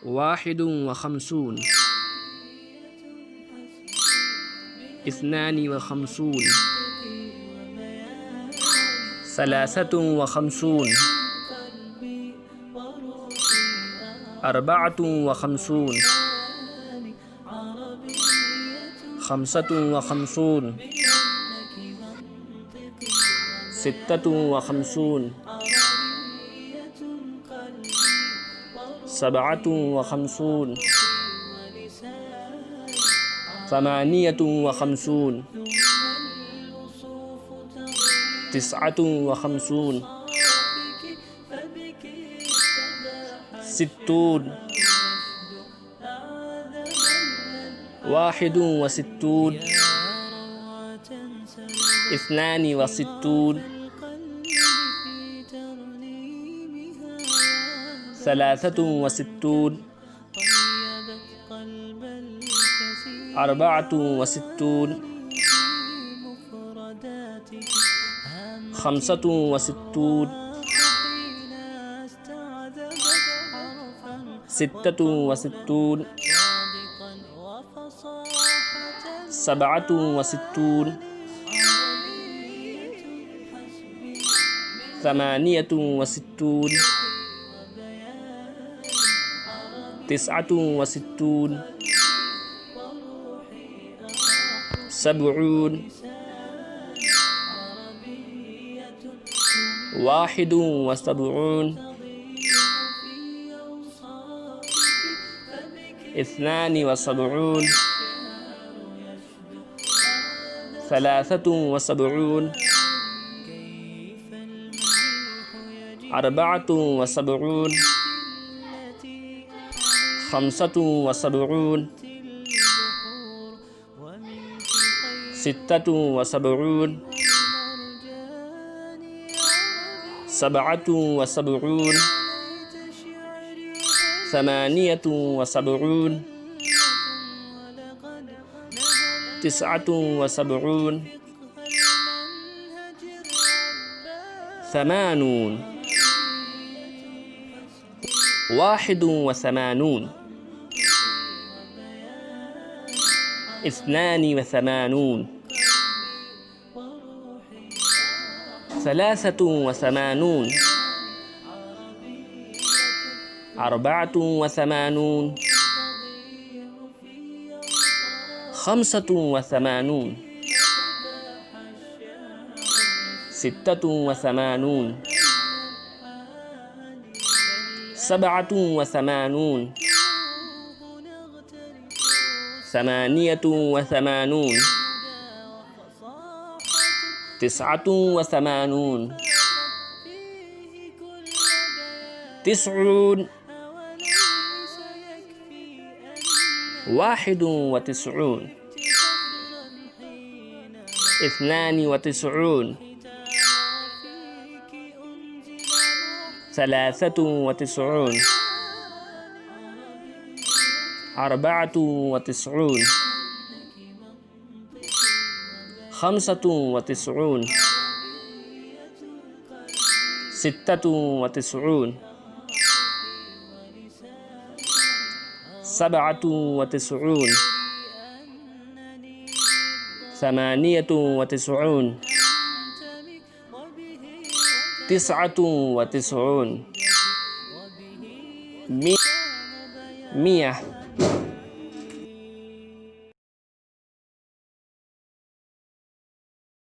51 52 53 54 55 56 57 58 59 60 61 62 63 64 65 66 67 68 69 70 71 72 73 74 75 76 77 78 79 80 81 82 83 84 85 86 87 88 89 90 91 92 93 94 95 96 97 98 99 100